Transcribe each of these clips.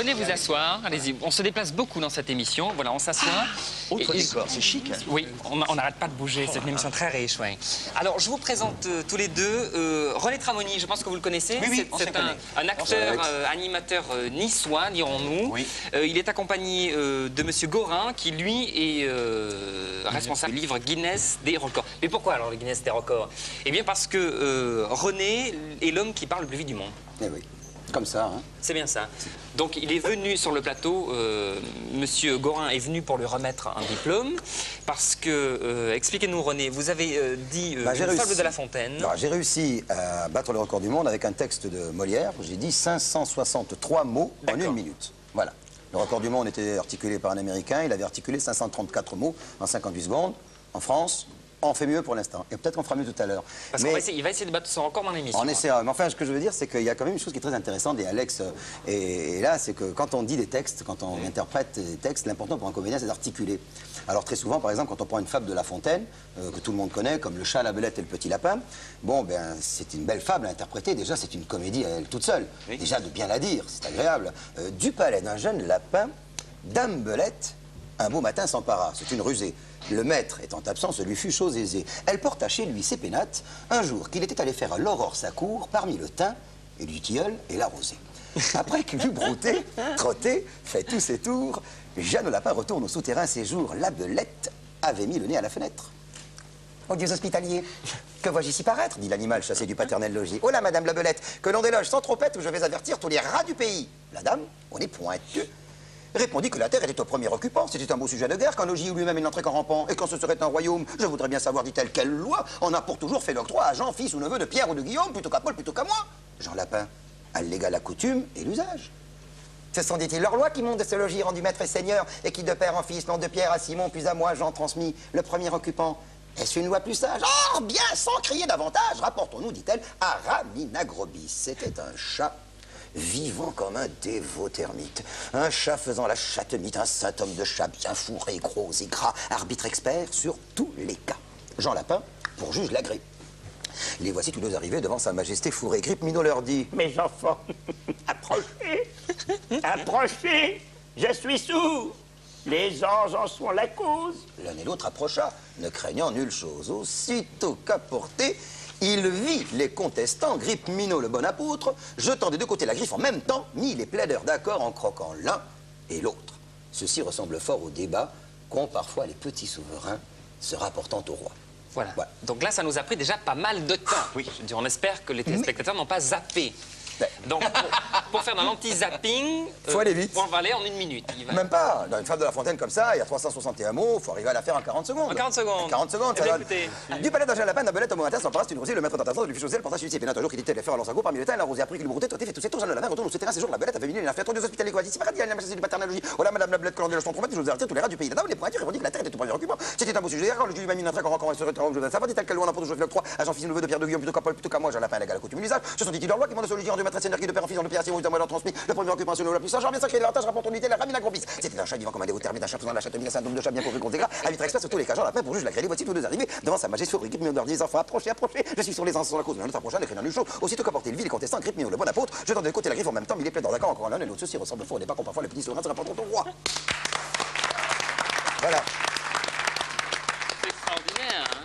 venez vous asseoir. Allez-y. On se déplace beaucoup dans cette émission. Voilà, on s'assoit. Autre décor, c'est chic. Hein. Oui, on n'arrête pas de bouger. C'est une émission très riche, oui. Alors, je vous présente tous les deux René Tramoni. Je pense que vous le connaissez. Oui, c'est un acteur, animateur niçois, dirons-nous. Oui. Il est accompagné de Monsieur Gorin, qui lui est responsable du livre Guinness des records. Mais pourquoi alors le Guinness des records? Eh bien parce que René est l'homme qui parle le plus vite du monde. Eh oui, comme ça. Hein. C'est bien ça. Donc il est venu sur le plateau, Monsieur Gorin est venu pour lui remettre un diplôme, parce que, expliquez-nous René, vous avez dit Bah, le fable de La Fontaine. J'ai réussi à battre le record du monde avec un texte de Molière. J'ai dit 563 mots en 1 minute. Voilà. Le record du monde était articulé par un Américain, il avait articulé 534 mots en 58 secondes. En France, on fait mieux pour l'instant. Et peut-être qu'on fera mieux tout à l'heure. Parce qu'il va essayer de battre son record dans l'émission. On essaiera. Mais enfin, ce que je veux dire, c'est qu'il y a quand même une chose qui est très intéressante, et Alex est là, c'est que quand on dit des textes, quand on interprète des textes, l'important pour un comédien, c'est d'articuler. Alors très souvent, par exemple, quand on prend une fable de La Fontaine, que tout le monde connaît, comme Le chat, la belette et le petit lapin, bon, ben, c'est une belle fable à interpréter. Déjà, c'est une comédie à elle toute seule. Oui. Déjà, de bien la dire, c'est agréable. Du palais d'un jeune lapin, Dame Belette, un beau matin s'empara. C'est une rusée. Le maître étant absent, ce lui fut chose aisée. Elle porta chez lui ses pénates, un jour qu'il était allé faire à l'aurore sa cour, parmi le thym et du tilleul et la rosée. Après qu'il eut brouté, trotté, fait tous ses tours, Jeanne au lapin retourne au souterrain séjour. La belette avait mis le nez à la fenêtre. Ô dieux hospitaliers, que vois-je ici paraître, dit l'animal chassé du paternel logis. Oh là, madame la belette, que l'on déloge sans trompette ou je vais avertir tous les rats du pays. La dame, on est pointeux, répondit que la terre était au premier occupant. C'était un beau sujet de guerre quand logis où lui-même il n'entrait qu'en rampant. Et quand ce serait un royaume, je voudrais bien savoir, dit-elle, quelle loi on a pour toujours fait l'octroi à Jean, fils ou neveu de Pierre ou de Guillaume, plutôt qu'à Paul, plutôt qu'à moi. Jean Lapin alléga la coutume et l'usage. Ce sont, dit-il, leurs lois qui montent de ce logis rendu maître et seigneur, et qui de père en fils, nom de Pierre à Simon, puis à moi, Jean transmis, le premier occupant. Est-ce une loi plus sage? Oh, bien, sans crier davantage, rapportons-nous, dit-elle, à Raminagrobis. C'était un chat vivant comme un dévot termite. Un chat faisant la chatte-mite, un saint homme de chat bien fourré, gros et gras, arbitre expert sur tous les cas. Jean Lapin, pour juge l'agré. Les voici tous deux arrivés devant sa majesté fourrée. Grippe Minot leur dit: Mes enfants, approchez, approchez, je suis sourd. Les anges en sont la cause. L'un et l'autre approcha, ne craignant nulle chose. Aussitôt qu'à portée, il vit les contestants, Grippe Minot le bon apôtre, jetant des deux côtés la griffe en même temps, mit les plaideurs d'accord en croquant l'un et l'autre. Ceci ressemble fort au débat qu'ont parfois les petits souverains se rapportant au roi. Voilà. Donc là, ça nous a pris déjà pas mal de temps. Oui. Je veux dire, on espère que les téléspectateurs n'ont pas zappé. Donc, pour faire un anti-zapping, faut aller vite. On va aller en 1 minute. Même pas. Dans une fable de La Fontaine comme ça, il y a 361 mots, il faut arriver à la faire en 40 secondes. En 40 secondes. 40 secondes, Eh bien, écoutez. Du palais d'un jeune lapin, d'un belette au matin, s'embarrasse une rosée, le maître d'attention, lui fit choisir, le porta celui-ci. Et puis un jour qu'il était les faire à l'ensago, parmi le temps, la rosée appris qu'il broutait, trottait, fait tous ses tours, jeune lapin retourne au souterrain, ces jours, la belette avait venu, il a fait 3 hospitaliers quoi. Ici, paradis, elle a chassé du paternel logis. Oh là, madame la belette, que l'on dit le trompette, je vous ai arrêté tous les rats du pays. La dame, les pointures, répondit que la terre était au premier occupant. C'était un beau sujet, quand le juge m'a mis un train encore, je vais savoir, dit-elle qu'elle loin pour toujours le 3, à Jean-Fils neveu de Pierre de Guillaume, plutôt qu'à Paul, plutôt qu'à moi, jeune lapin, la coutume l'usage. Ce sont des leurs lois qui m'ont de logis, de maître seigneur qui de père en fils, dans le père, si vous leur transmis, le premier occupant, c'est nous la puissance, j'en viens sacré l'avantage, rapportons l'unité, la ramine agrobis. C'était un chat vivant comme un dévot termite, un chat faisant la chatte-mine, un double de chat bien pourvu qu'on dégras, à vitre express sur tous les cas, Jean Lapin pour juge la crédit, voici tous deux arrivés devant sa majesté Grippe Minot leur dit: enfants, approchez, approchez, je suis sur les anses sur la cause, mais notre approchant, ne craignant nulle chose. Aussitôt qu'apporté le vide, les contestants, Grippe Minot le bon apôtre, jetant de côté la griffe en même temps, mais il est plaideurs d'accord encore l'un et l'autre. Ceci ressemble fort au débat qu'on parfois les petits souverains se rapportent au roi. Voilà. C'est extraordinaire. Hein.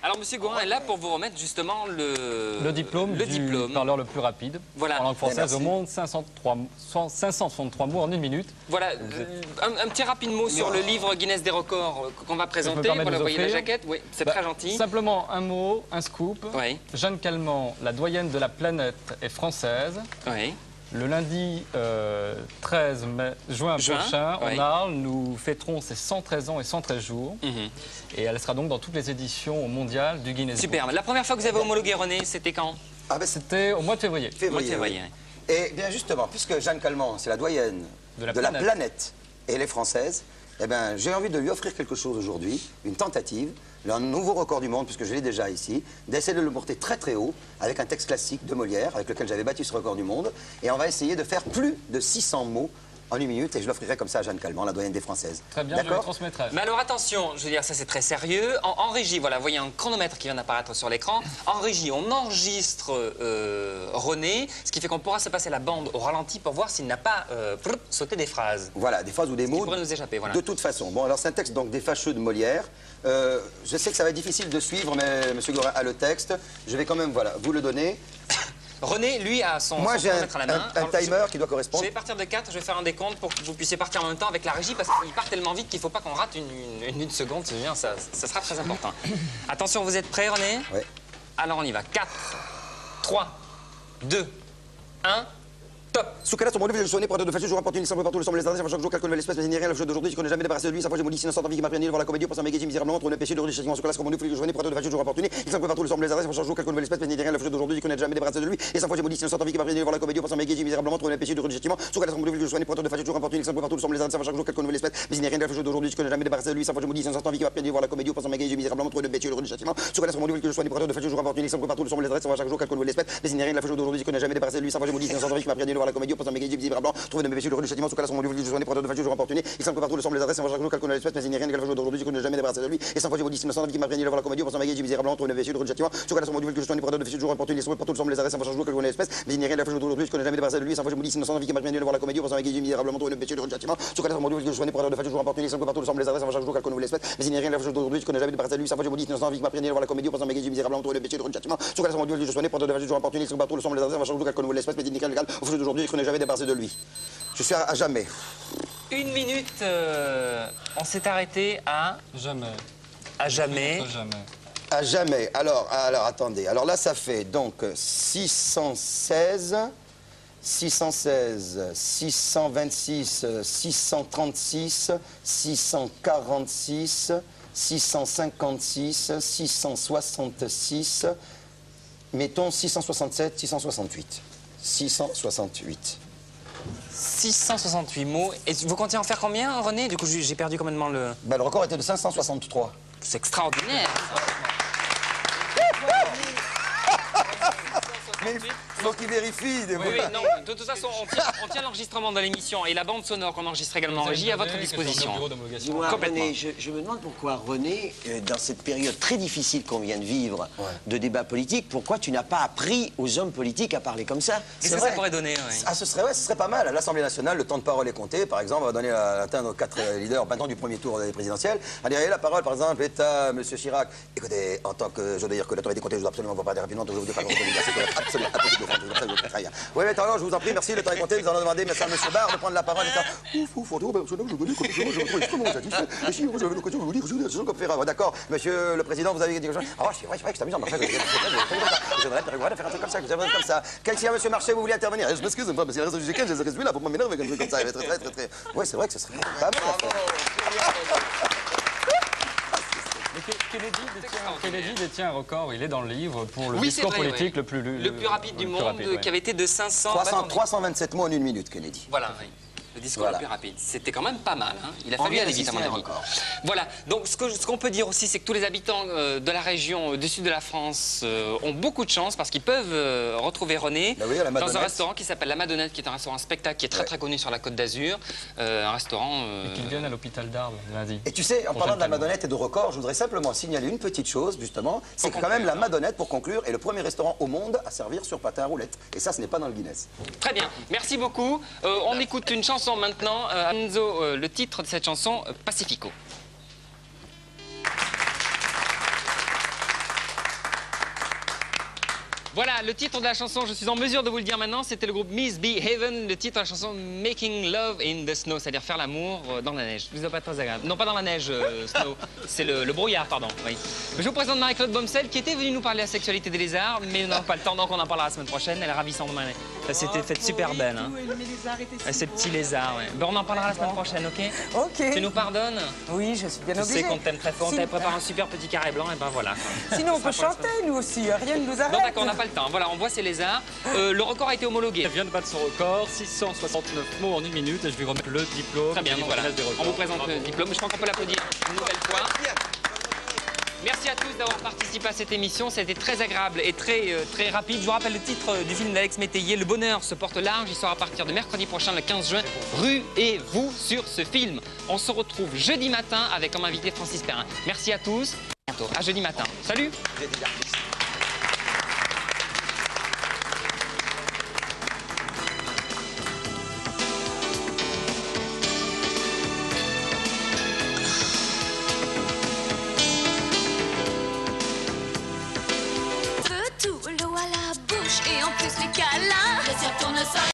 Alors, Monsieur Gorin est là pour vous remettre justement le diplôme du parleur le plus rapide. Voilà. En langue française au monde, 563 mots en 1 minute. Voilà, un petit rapide mot sur le livre Guinness des records qu'on va présenter. Voilà, vous voyez la jaquette, oui, c'est très gentil. Simplement un mot, un scoop. Oui. Jeanne Calment, la doyenne de la planète, est française. Oui. Le lundi 13 juin prochain, en Arles, nous fêterons ses 113 ans et 113 jours. Et elle sera donc dans toutes les éditions mondiales du Guinness Book. Super. La première fois que vous avez homologué, René, c'était quand? Ah ben c'était au mois de février. Février. Et bien justement, puisque Jeanne Calment, c'est la doyenne de la planète et elle est française, eh ben, j'ai envie de lui offrir quelque chose aujourd'hui, une tentative, un nouveau record du monde, puisque je l'ai déjà ici, d'essayer de le porter très très haut, avec un texte classique de Molière, avec lequel j'avais battu ce record du monde, et on va essayer de faire plus de 600 mots en 1 minute et je l'offrirai comme ça à Jeanne Calment, la doyenne des Françaises. Très bien, je le transmettrai. Mais alors attention, je veux dire, ça c'est très sérieux. En régie, voilà, vous voyez un chronomètre qui vient d'apparaître sur l'écran. En régie, on enregistre René, ce qui fait qu'on pourra se passer la bande au ralenti pour voir s'il n'a pas sauté des phrases. Voilà, des phrases ou des mots. Qui pourraient nous échapper, voilà. De toute façon. Bon, alors c'est un texte donc des Fâcheux de Molière. Je sais que ça va être difficile de suivre, mais M. Gorin a le texte. Je vais quand même, voilà, vous le donner. René, lui, a son chronomètre à la main. Un timer qui doit correspondre. Je vais partir de 4, je vais faire un décompte pour que vous puissiez partir en même temps avec la régie parce qu'il part tellement vite qu'il ne faut pas qu'on rate une seconde. Ça sera très important. Attention, vous êtes prêts, René? Oui. Alors on y va. 4, 3, 2, 1... Top. Sous quel mon livre, je soignais pour de fâcheux, je rapporte une simple partout le semble les adresses, chaque jour, quelque nouvelle espèce, mais il n'y a rien, le jeu d'aujourd'hui, je connais jamais débarrassé de lui, sa fois j'ai maudit innocent envie qui m'a pris devant la comédie, pour s'en mégager misérablement, trop le péché de richissement, sous classe, comme mon livre, je soignais pour de fâcheux, je rapporte une, il semble partout le semble les adresses, chaque jour, quelque nouvelle espèce, mais il n'y a rien, le jeu d'aujourd'hui, je connais jamais débarrassé de lui, et sa fois j'ai maudit innocent envie qui m'a pris devant la comédie, pour s'en mégager misérablement, trop le péché de richissement, sous classe, comme mon livre, je soignais pour de fâcheux, je rapporte une, il semble partout le semble les adresses, chaque jour, quelque nouvelle espèce, mais il n'y a rien, le jeu d'aujourd'hui, je connais jamais débarrassé de lui, sa fois j'ai maudit innocent envie qui m'a pris devant la comédie, pour s'en mégager misérablement, trop le péché de richissement, sous classe, comme mon livre, je soignais pour de fâcheux, je rapporte une, il semble partout le semble les adresses, chaque jour, quelque nouvelle espèce, mais il n'y a rien, le jeu d'aujourd'hui, je connais jamais débarrassé de lui, sa fois j'ai maudit innocent envie qui m'a pris devant la comédie, pour s'en mégager misérablement, trouver de mes péchés, le châtiment, sous cas, mon livre, je soignais pour de fâcheux, je rapporte une, il semble partout le semble les adresses, chaque jour, quelque nouvelle espèce, mais il n'y a rien, le jeu d'aujourd'hui, je connais jamais débarrassé de lui, et sa fois j'ai maudit innocent envie qui m'a pris devant la comédie, pour s'en mégager misérablement, trouver de mes péchés, le châtiment, sous cas, mon livre, je soignais pour de fâcheux, je rapporte une, il semble partout le semble les adresses, chaque jour, quelque nouvelle espèce, mais il n'y a rien, le jeu d'aujourd'hui, je connais jamais débarrassé de lui, et sa fois j'ai maudit innocent envie qui m'a pris devant la comédie, pour s'en mégager misérablement, trouver de mes péchés, le châtiment, sous cas, mon livre, je soignais pour de fâcheux, je rapporte une, il semble partout le semble les adresses, chaque jour, quelque nouvelle espèce, mais il n'y a rien, le jeu d'aujourd'hui, je connais jamais débarrassé de lui, sa fois j'ai maudit innocent envie qui m'a pris devant la comédie, pour s'en mégager misérablement, trouver de mes péchés, le châtiment, sous cas, mon livre, je soignais pour de fâcheux, je rapporte une, il semble partout le semble les adresses, chaque jour, quelque nouvelle espèce, mais il n'y a rien, au jeu d'aujourd'hui, je connais jamais débarrassé de lui. Je suis à jamais. 1 minute, on s'est arrêté à... Jamais. À jamais. À jamais. Alors, attendez. Alors là, ça fait donc 616, 626, 636, 646, 656, 666, mettons 667, 668. 668. 668 mots. Et vous comptez en faire combien, René? Du coup, j'ai perdu complètement le... Ben, le record était de 563. C'est extraordinaire. Mais il faut qu'il vérifie. Oui, non, de toute façon, on tient l'enregistrement de l'émission et la bande sonore qu'on enregistre également en régie à votre disposition. Dis-moi, René, je me demande pourquoi, René, dans cette période très difficile qu'on vient de vivre, de débat politique, pourquoi tu n'as pas appris aux hommes politiques à parler comme ça? Qu'est-ce que ça pourrait donner? Ah, ce serait pas mal. À l'Assemblée nationale, le temps de parole est compté. Par exemple, on va donner à nos 4 leaders maintenant du premier tour des présidentielles. Allez, la parole, par exemple, est à M. Chirac. Écoutez, en tant que, je veux dire que le temps est compté, je dois absolument pas parler rapidement, donc je vous dis pas absolument impossible de faire très bien. Oui, mais attends, je vous en prie, merci, le temps est compté. Nous allons demander à M. Barre de prendre la parole. D'accord, Monsieur le Président, vous avez dit quelque chose? Ah, c'est vrai que c'est amusant. J'aimerais faire un truc comme ça. Quelqu'un, M. Marchais, vous voulez intervenir? Je m'excuse, mais c'est le reste du week-end, je reste là pour m'énerver comme ça. Très. Oui, c'est vrai que ce serait pas mal. Kennedy détient un record, il est dans le livre pour le discours politique le plus rapide du monde, qui avait été de 327 mots en 1 minute, Kennedy. Voilà, oui. Le discours le plus rapide. C'était quand même pas mal. Hein. Il a fallu aller vite, à mon avis. Voilà. Donc, ce qu'on peut dire aussi, c'est que tous les habitants de la région du sud de la France ont beaucoup de chance parce qu'ils peuvent retrouver René dans un restaurant qui s'appelle La Madonnette, qui est un restaurant spectacle qui est très connu sur la Côte d'Azur. Un restaurant... Et qu'ils viennent à l'hôpital d'Arles lundi. Et tu sais, en parlant de La Madonnette et de record, je voudrais simplement signaler une petite chose, justement. C'est que quand même La Madonnette, pour conclure, est le premier restaurant au monde à servir sur patin à roulettes. Et ça, ce n'est pas dans le Guinness. Très bien. Merci beaucoup. On écoute une chanson maintenant, Enzo, le titre de cette chanson, Pacifico. Voilà, le titre de la chanson, je suis en mesure de vous le dire maintenant, c'était le groupe Miss Behaven, le titre de la chanson Making Love in the Snow, c'est-à-dire faire l'amour dans la neige. Vous n'êtes pas très agréable. Non, pas dans la neige, Snow, c'est le brouillard, pardon. Oui. Je vous présente Marie-Claude Bomsel qui était venue nous parler de la sexualité des lézards, mais nous n'avons pas le temps, donc on en parlera la semaine prochaine. Elle est ravissante, elle s'était faite super belle. Hein. Ces petits lézards, ouais. Ben, on en parlera la semaine prochaine, ok? Ok. Tu nous pardonnes? Oui, je suis bien obligée. Tu sais qu'on t'aime très fort, on t'avait préparé un super petit carré blanc, et ben voilà. Sinon, on peut chanter, nous aussi, rien ne nous arrête. Non, d'accord, on n'a pas le temps. Voilà, on voit ces lézards. Le record a été homologué. Elle vient de battre son record, 669 mots en 1 minute, et je lui remets le diplôme. Très bien, donc voilà. On vous présente le diplôme. Je crois qu'on peut l'applaudir une nouvelle fois. Merci à tous d'avoir participé à cette émission. C'était très agréable et très rapide. Je vous rappelle le titre du film d'Alex Métayer, Le bonheur se porte large. Il sort à partir de mercredi prochain, le 15 juin. Ruez-vous sur ce film. On se retrouve jeudi matin avec comme invité Francis Perrin. Merci à tous. À bientôt. À jeudi matin. Salut. Tout l'eau à la bouche et en plus les câlins. Le tournesol.